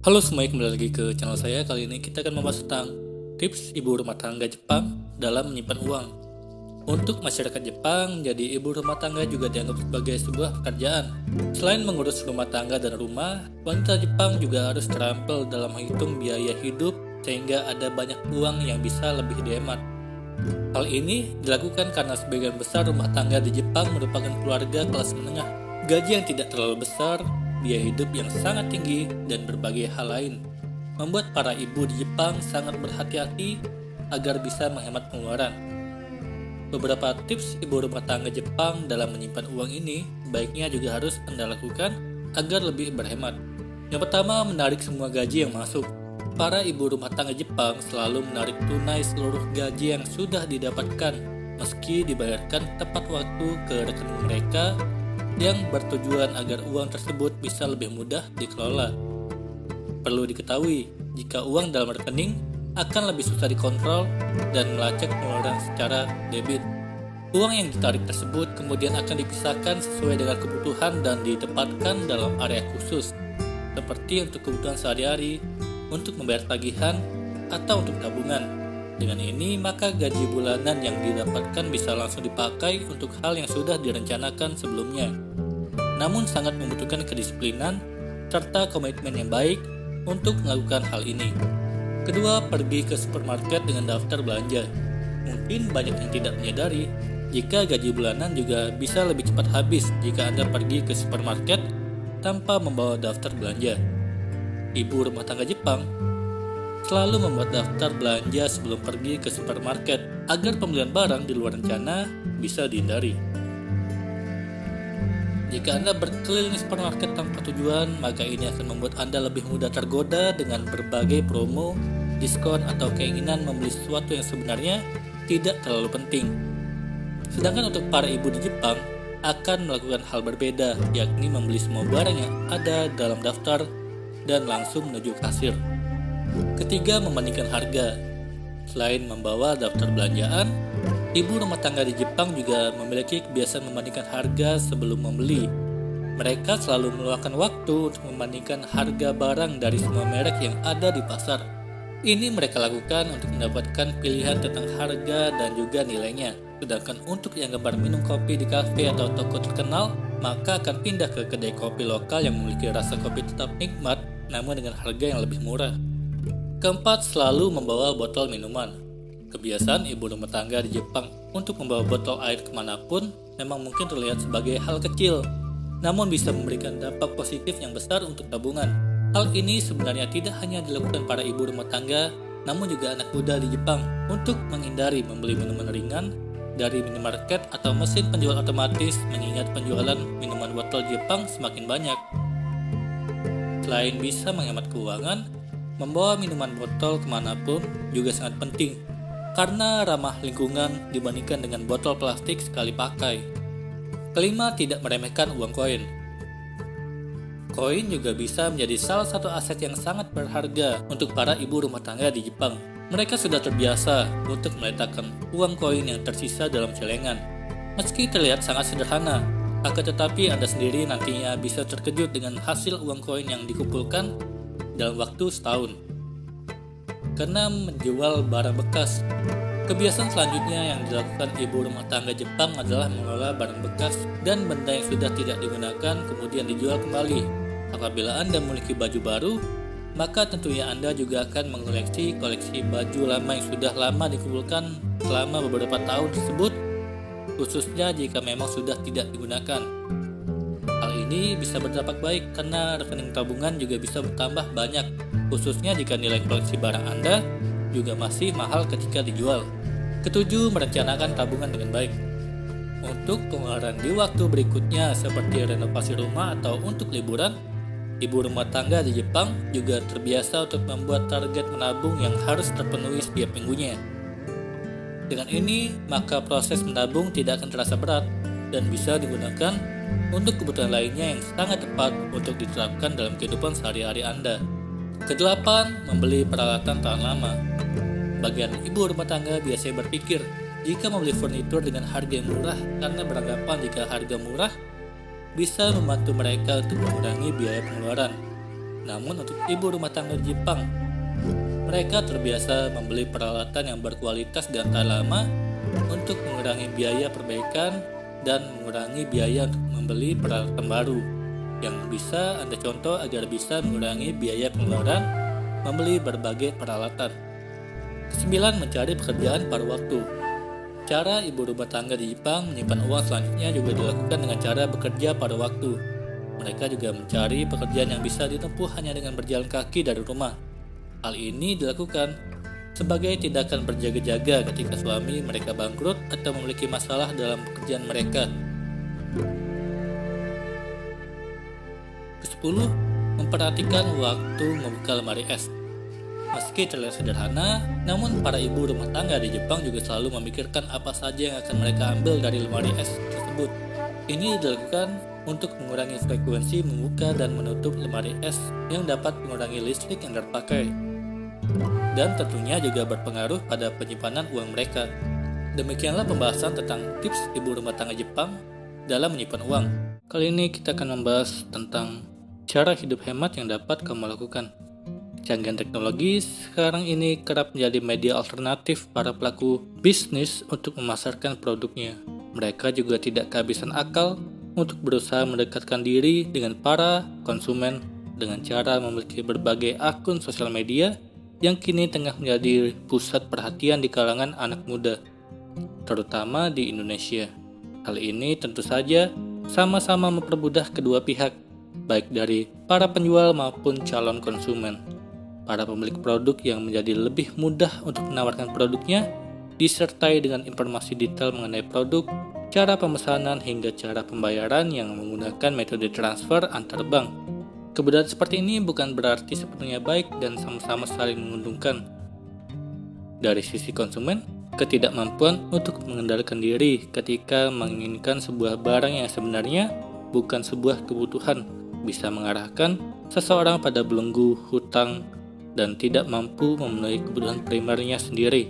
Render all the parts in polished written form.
Halo semuanya, kembali lagi ke channel saya. Kali ini kita akan membahas tentang tips ibu rumah tangga Jepang dalam menyimpan uang. Untuk masyarakat Jepang, menjadi ibu rumah tangga juga dianggap sebagai sebuah pekerjaan. Selain mengurus rumah tangga dan rumah, wanita Jepang juga harus terampil dalam menghitung biaya hidup sehingga ada banyak uang yang bisa lebih dihemat. Hal ini dilakukan karena sebagian besar rumah tangga di Jepang merupakan keluarga kelas menengah. Gaji yang tidak terlalu besar, biaya hidup yang sangat tinggi, dan berbagai hal lain membuat para ibu di Jepang sangat berhati-hati agar bisa menghemat pengeluaran. Beberapa tips ibu rumah tangga Jepang dalam menyimpan uang ini baiknya juga harus Anda lakukan agar lebih berhemat. Yang pertama, menarik semua gaji yang masuk. Para ibu rumah tangga Jepang selalu menarik tunai seluruh gaji yang sudah didapatkan, meski dibayarkan tepat waktu ke rekening mereka, yang bertujuan agar uang tersebut bisa lebih mudah dikelola. Perlu diketahui, jika uang dalam rekening akan lebih susah dikontrol dan melacak pengeluaran secara debit. Uang yang ditarik tersebut kemudian akan dipisahkan sesuai dengan kebutuhan dan ditempatkan dalam area khusus, seperti untuk kebutuhan sehari-hari, untuk membayar tagihan, atau untuk tabungan. Dengan ini, maka gaji bulanan yang didapatkan bisa langsung dipakai untuk hal yang sudah direncanakan sebelumnya. Namun sangat membutuhkan kedisiplinan serta komitmen yang baik untuk melakukan hal ini. Kedua, pergi ke supermarket dengan daftar belanja. Mungkin banyak yang tidak menyadari jika gaji bulanan juga bisa lebih cepat habis jika Anda pergi ke supermarket tanpa membawa daftar belanja. Ibu rumah tangga Jepang selalu membuat daftar belanja sebelum pergi ke supermarket agar pembelian barang di luar rencana bisa dihindari. Jika Anda berkeliling supermarket tanpa tujuan, maka ini akan membuat Anda lebih mudah tergoda dengan berbagai promo, diskon, atau keinginan membeli sesuatu yang sebenarnya tidak terlalu penting. Sedangkan untuk para ibu di Jepang akan melakukan hal berbeda, yakni membeli semua barang yang ada dalam daftar dan langsung menuju kasir. Ketiga, membandingkan harga. Selain membawa daftar belanjaan, ibu rumah tangga di Jepang juga memiliki kebiasaan membandingkan harga sebelum membeli. Mereka selalu meluangkan waktu untuk membandingkan harga barang dari semua merek yang ada di pasar. Ini mereka lakukan untuk mendapatkan pilihan tentang harga dan juga nilainya. Sedangkan untuk yang gemar minum kopi di kafe atau toko terkenal, maka akan pindah ke kedai kopi lokal yang memiliki rasa kopi tetap nikmat, namun dengan harga yang lebih murah. Keempat, selalu membawa botol minuman. Kebiasaan ibu rumah tangga di Jepang untuk membawa botol air kemanapun memang mungkin terlihat sebagai hal kecil, namun bisa memberikan dampak positif yang besar untuk tabungan. Hal ini sebenarnya tidak hanya dilakukan para ibu rumah tangga, namun juga anak muda di Jepang untuk menghindari membeli minuman ringan dari minimarket atau mesin penjual otomatis, mengingat penjualan minuman botol Jepang semakin banyak. Selain bisa menghemat keuangan, membawa minuman botol kemanapun juga sangat penting karena ramah lingkungan dibandingkan dengan botol plastik sekali pakai. Kelima, tidak meremehkan uang koin. Koin juga bisa menjadi salah satu aset yang sangat berharga untuk para ibu rumah tangga di Jepang. Mereka sudah terbiasa untuk meletakkan uang koin yang tersisa dalam celengan. Meski terlihat sangat sederhana, akan tetapi Anda sendiri nantinya bisa terkejut dengan hasil uang koin yang dikumpulkan dalam waktu setahun. Karena menjual barang bekas. Kebiasaan selanjutnya yang dilakukan ibu rumah tangga Jepang adalah mengelola barang bekas dan benda yang sudah tidak digunakan kemudian dijual kembali. Apabila Anda memiliki baju baru, maka tentunya Anda juga akan mengoleksi koleksi baju lama yang sudah lama dikumpulkan selama beberapa tahun tersebut, khususnya jika memang sudah tidak digunakan. Hal ini bisa berdampak baik karena rekening tabungan juga bisa bertambah banyak, khususnya jika nilai koleksi barang Anda juga masih mahal ketika dijual. Ketujuh, merencanakan tabungan dengan baik. Untuk pengeluaran di waktu berikutnya seperti renovasi rumah atau untuk liburan, ibu rumah tangga di Jepang juga terbiasa untuk membuat target menabung yang harus terpenuhi setiap minggunya. Dengan ini, maka proses menabung tidak akan terasa berat dan bisa digunakan untuk kebutuhan lainnya yang sangat tepat untuk diterapkan dalam kehidupan sehari-hari Anda. Kedelapan, membeli peralatan tahan lama. Bagian ibu rumah tangga biasanya berpikir jika membeli furnitur dengan harga yang murah karena beranggapan jika harga murah bisa membantu mereka untuk mengurangi biaya pengeluaran. Namun untuk ibu rumah tangga di Jepang, mereka terbiasa membeli peralatan yang berkualitas dan tahan lama untuk mengurangi biaya perbaikan dan mengurangi biaya untuk membeli peralatan baru, yang bisa Anda contoh agar bisa mengurangi biaya pengeluaran membeli berbagai peralatan. Kesembilan, mencari pekerjaan paruh waktu. Cara ibu rumah tangga di Jepang menyimpan uang selanjutnya juga dilakukan dengan cara bekerja paruh waktu. Mereka juga mencari pekerjaan yang bisa ditempuh hanya dengan berjalan kaki dari rumah. Hal ini dilakukan sebagai tindakan berjaga-jaga ketika suami mereka bangkrut atau memiliki masalah dalam pekerjaan mereka. Ke-10, memperhatikan waktu membuka lemari es. Meski terlihat sederhana, namun para ibu rumah tangga di Jepang juga selalu memikirkan apa saja yang akan mereka ambil dari lemari es tersebut. Ini dilakukan untuk mengurangi frekuensi membuka dan menutup lemari es yang dapat mengurangi listrik yang terpakai. Dan tentunya juga berpengaruh pada penyimpanan uang mereka. Demikianlah pembahasan tentang tips ibu rumah tangga Jepang dalam menyimpan uang. Kali ini kita akan membahas tentang cara hidup hemat yang dapat kamu lakukan. Kecanggihan teknologi sekarang ini kerap menjadi media alternatif para pelaku bisnis untuk memasarkan produknya. Mereka juga tidak kehabisan akal untuk berusaha mendekatkan diri dengan para konsumen dengan cara memiliki berbagai akun sosial media yang kini tengah menjadi pusat perhatian di kalangan anak muda, terutama di Indonesia. Hal ini tentu saja sama-sama mempermudah kedua pihak, baik dari para penjual maupun calon konsumen. Para pemilik produk yang menjadi lebih mudah untuk menawarkan produknya, disertai dengan informasi detail mengenai produk, cara pemesanan hingga cara pembayaran yang menggunakan metode transfer antar bank. Keberadaan seperti ini bukan berarti sepenuhnya baik dan sama-sama saling menguntungkan. Dari sisi konsumen, ketidakmampuan untuk mengendalikan diri ketika menginginkan sebuah barang yang sebenarnya bukan sebuah kebutuhan bisa mengarahkan seseorang pada belenggu hutang dan tidak mampu memenuhi kebutuhan primernya sendiri.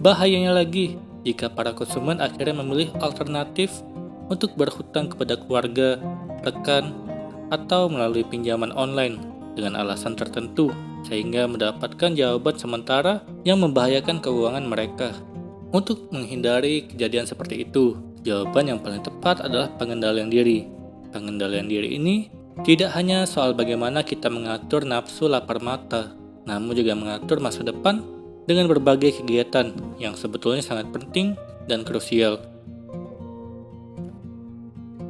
Bahayanya lagi, jika para konsumen akhirnya memilih alternatif untuk berhutang kepada keluarga, rekan, atau melalui pinjaman online dengan alasan tertentu, sehingga mendapatkan jawaban sementara yang membahayakan keuangan mereka. Untuk menghindari kejadian seperti itu, jawaban yang paling tepat adalah pengendalian diri. Pengendalian diri ini tidak hanya soal bagaimana kita mengatur nafsu lapar mata, namun juga mengatur masa depan dengan berbagai kegiatan yang sebetulnya sangat penting dan krusial.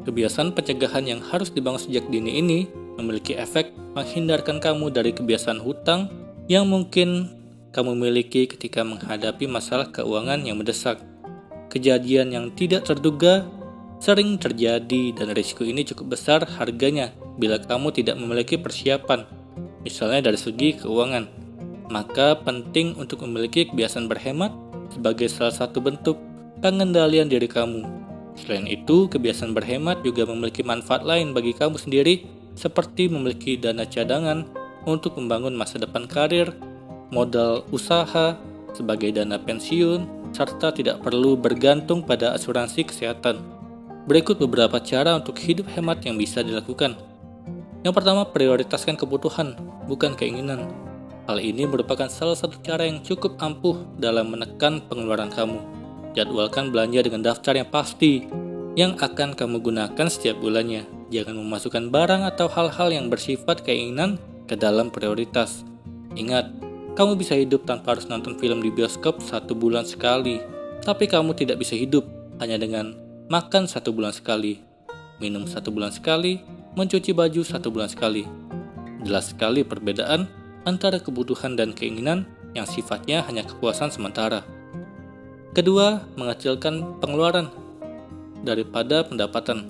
Kebiasaan pencegahan yang harus dibangun sejak dini ini memiliki efek menghindarkan kamu dari kebiasaan hutang yang mungkin kamu miliki ketika menghadapi masalah keuangan yang mendesak. Kejadian yang tidak terduga sering terjadi dan risiko ini cukup besar harganya bila kamu tidak memiliki persiapan, misalnya dari segi keuangan. Maka penting untuk memiliki kebiasaan berhemat sebagai salah satu bentuk pengendalian diri kamu. Selain itu, kebiasaan berhemat juga memiliki manfaat lain bagi kamu sendiri, seperti memiliki dana cadangan untuk membangun masa depan karir, modal usaha, sebagai dana pensiun, serta tidak perlu bergantung pada asuransi kesehatan. Berikut beberapa cara untuk hidup hemat yang bisa dilakukan. Yang pertama, prioritaskan kebutuhan, bukan keinginan. Hal ini merupakan salah satu cara yang cukup ampuh dalam menekan pengeluaran kamu. Jadwalkan belanja dengan daftar yang pasti, yang akan kamu gunakan setiap bulannya. Jangan memasukkan barang atau hal-hal yang bersifat keinginan ke dalam prioritas. Ingat, kamu bisa hidup tanpa harus nonton film di bioskop 1 bulan sekali. Tapi kamu tidak bisa hidup hanya dengan makan 1 bulan sekali, minum 1 bulan sekali, mencuci baju 1 bulan sekali. Jelas sekali perbedaan antara kebutuhan dan keinginan yang sifatnya hanya kepuasan sementara. Kedua, mengecilkan pengeluaran daripada pendapatan.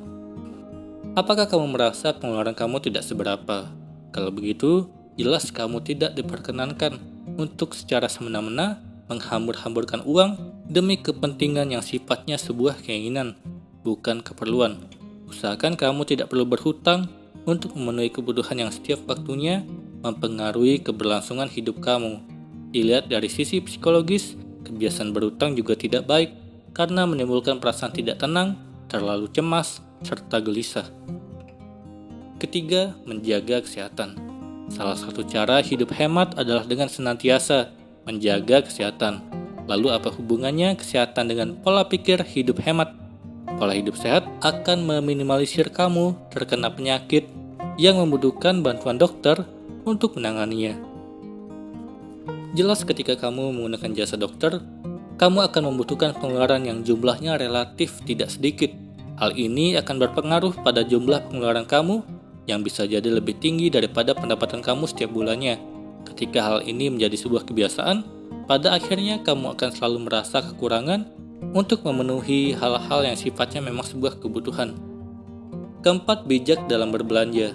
Apakah kamu merasa pengeluaran kamu tidak seberapa? Kalau begitu, jelas kamu tidak diperkenankan untuk secara semena-mena menghambur-hamburkan uang demi kepentingan yang sifatnya sebuah keinginan, bukan keperluan. Usahakan kamu tidak perlu berhutang untuk memenuhi kebutuhan yang setiap waktunya mempengaruhi keberlangsungan hidup kamu. Dilihat dari sisi psikologis, kebiasaan berhutang juga tidak baik karena menimbulkan perasaan tidak tenang, terlalu cemas, serta gelisah. Ketiga, menjaga kesehatan. Salah satu cara hidup hemat adalah dengan senantiasa menjaga kesehatan. Lalu apa hubungannya kesehatan dengan pola pikir hidup hemat? Pola hidup sehat akan meminimalisir kamu terkena penyakit yang membutuhkan bantuan dokter untuk menanganinya. Jelas ketika kamu menggunakan jasa dokter, kamu akan membutuhkan pengeluaran yang jumlahnya relatif tidak sedikit. Hal ini akan berpengaruh pada jumlah pengeluaran kamu yang bisa jadi lebih tinggi daripada pendapatan kamu setiap bulannya. Ketika hal ini menjadi sebuah kebiasaan, pada akhirnya kamu akan selalu merasa kekurangan untuk memenuhi hal-hal yang sifatnya memang sebuah kebutuhan. Keempat, bijak dalam berbelanja.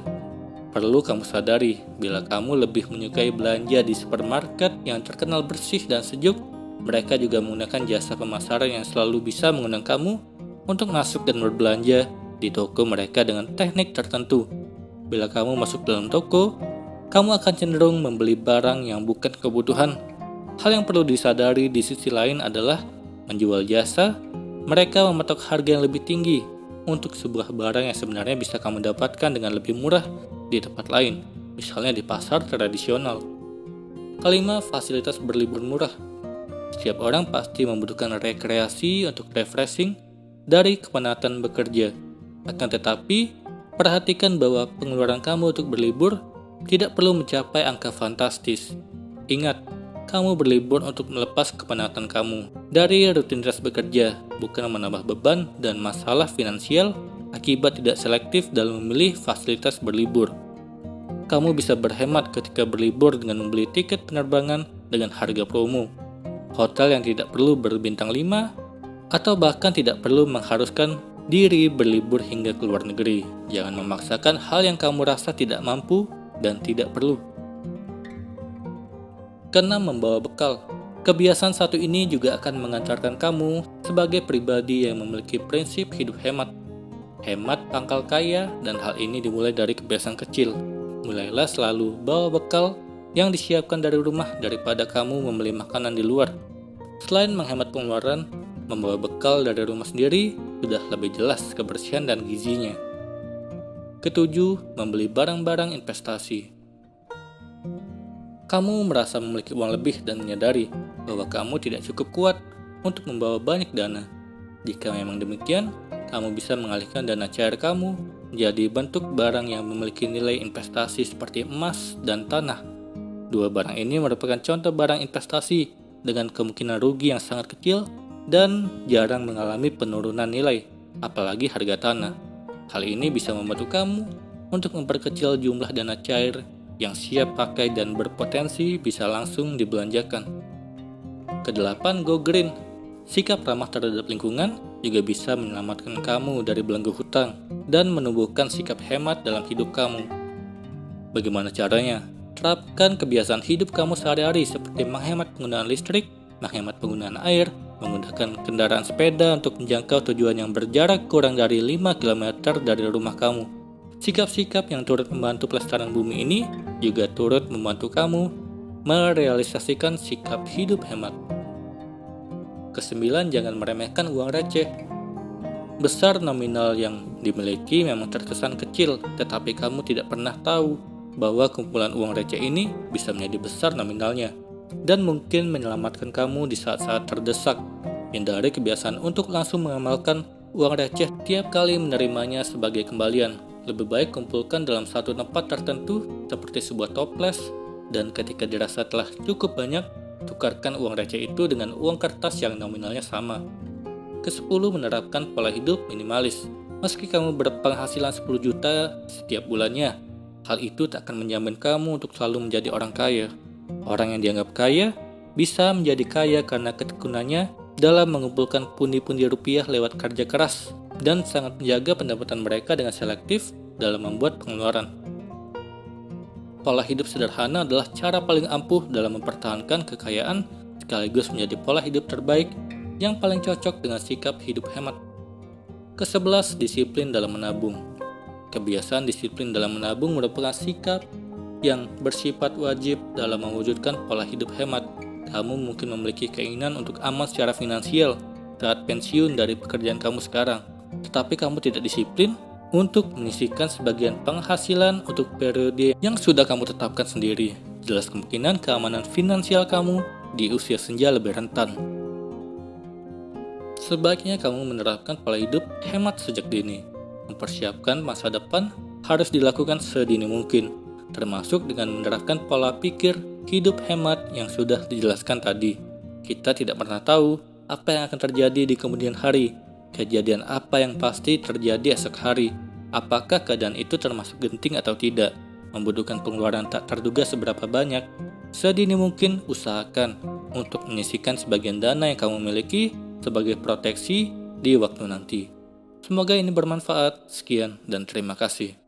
Perlu kamu sadari, bila kamu lebih menyukai belanja di supermarket yang terkenal bersih dan sejuk, mereka juga menggunakan jasa pemasaran yang selalu bisa mengundang kamu untuk masuk dan berbelanja di toko mereka dengan teknik tertentu. Bila kamu masuk dalam toko, kamu akan cenderung membeli barang yang bukan kebutuhan. Hal yang perlu disadari di sisi lain adalah menjual jasa, mereka mematok harga yang lebih tinggi untuk sebuah barang yang sebenarnya bisa kamu dapatkan dengan lebih murah di tempat lain, misalnya di pasar tradisional. Kelima, fasilitas berlibur murah. Setiap orang pasti membutuhkan rekreasi untuk refreshing dari kepenatan bekerja. Akan tetapi, perhatikan bahwa pengeluaran kamu untuk berlibur tidak perlu mencapai angka fantastis. Ingat, kamu berlibur untuk melepas kepenatan kamu dari rutinitas bekerja, bukan menambah beban dan masalah finansial akibat tidak selektif dalam memilih fasilitas berlibur. Kamu bisa berhemat ketika berlibur dengan membeli tiket penerbangan dengan harga promo, hotel yang tidak perlu berbintang 5, atau bahkan tidak perlu mengharuskan diri berlibur hingga ke luar negeri. Jangan memaksakan hal yang kamu rasa tidak mampu dan tidak perlu. Keenam, membawa bekal. Kebiasaan satu ini juga akan mengantarkan kamu sebagai pribadi yang memiliki prinsip hidup hemat. Hemat pangkal kaya, dan hal ini dimulai dari kebiasaan kecil. Mulailah selalu bawa bekal yang disiapkan dari rumah daripada kamu membeli makanan di luar. Selain menghemat pengeluaran, membawa bekal dari rumah sendiri sudah lebih jelas kebersihan dan gizinya. Ketujuh, membeli barang-barang investasi. Kamu merasa memiliki uang lebih dan menyadari bahwa kamu tidak cukup kuat untuk membawa banyak dana. Jika memang demikian, kamu bisa mengalihkan dana cair kamu menjadi bentuk barang yang memiliki nilai investasi seperti emas dan tanah. Dua barang ini merupakan contoh barang investasi dengan kemungkinan rugi yang sangat kecil dan jarang mengalami penurunan nilai, apalagi harga tanah. Hal ini bisa membantu kamu untuk memperkecil jumlah dana cair yang siap pakai dan berpotensi bisa langsung dibelanjakan. Kedelapan, go green. Sikap ramah terhadap lingkungan juga bisa menyelamatkan kamu dari belenggu hutang dan menumbuhkan sikap hemat dalam hidup kamu. Bagaimana caranya? Terapkan kebiasaan hidup kamu sehari-hari seperti menghemat penggunaan listrik, menghemat penggunaan air, menggunakan kendaraan sepeda untuk menjangkau tujuan yang berjarak kurang dari 5 km dari rumah kamu. Sikap-sikap yang turut membantu pelestarian bumi ini juga turut membantu kamu merealisasikan sikap hidup hemat. Kesembilan, jangan meremehkan uang receh. Besar nominal yang dimiliki memang terkesan kecil, tetapi kamu tidak pernah tahu bahwa kumpulan uang receh ini bisa menjadi besar nominalnya dan mungkin menyelamatkan kamu di saat-saat terdesak. Hindari kebiasaan untuk langsung mengamalkan uang receh tiap kali menerimanya sebagai kembalian. Lebih baik kumpulkan dalam satu tempat tertentu seperti sebuah toples, dan ketika dirasa telah cukup banyak, tukarkan uang receh itu dengan uang kertas yang nominalnya sama. Ke-10, menerapkan pola hidup minimalis. Meski kamu berpenghasilan 10 juta setiap bulannya, hal itu tak akan menjamin kamu untuk selalu menjadi orang kaya. Orang yang dianggap kaya bisa menjadi kaya karena ketekunannya dalam mengumpulkan pundi-pundi rupiah lewat kerja keras dan sangat menjaga pendapatan mereka dengan selektif dalam membuat pengeluaran. Pola hidup sederhana adalah cara paling ampuh dalam mempertahankan kekayaan sekaligus menjadi pola hidup terbaik yang paling cocok dengan sikap hidup hemat. Ke-11, disiplin dalam menabung. Kebiasaan disiplin dalam menabung merupakan sikap yang bersifat wajib dalam mewujudkan pola hidup hemat. Kamu mungkin memiliki keinginan untuk aman secara finansial saat pensiun dari pekerjaan kamu sekarang, tetapi kamu tidak disiplin untuk menyisihkan sebagian penghasilan untuk periode yang sudah kamu tetapkan sendiri. Jelas kemungkinan keamanan finansial kamu di usia senja lebih rentan. Sebaiknya kamu menerapkan pola hidup hemat sejak dini. Mempersiapkan masa depan harus dilakukan sedini mungkin, termasuk dengan menerapkan pola pikir hidup hemat yang sudah dijelaskan tadi. Kita tidak pernah tahu apa yang akan terjadi di kemudian hari. Kejadian apa yang pasti terjadi esok hari? Apakah keadaan itu termasuk genting atau tidak? Membutuhkan pengeluaran tak terduga seberapa banyak? Sedini mungkin usahakan untuk menyisihkan sebagian dana yang kamu miliki sebagai proteksi di waktu nanti. Semoga ini bermanfaat. Sekian dan terima kasih.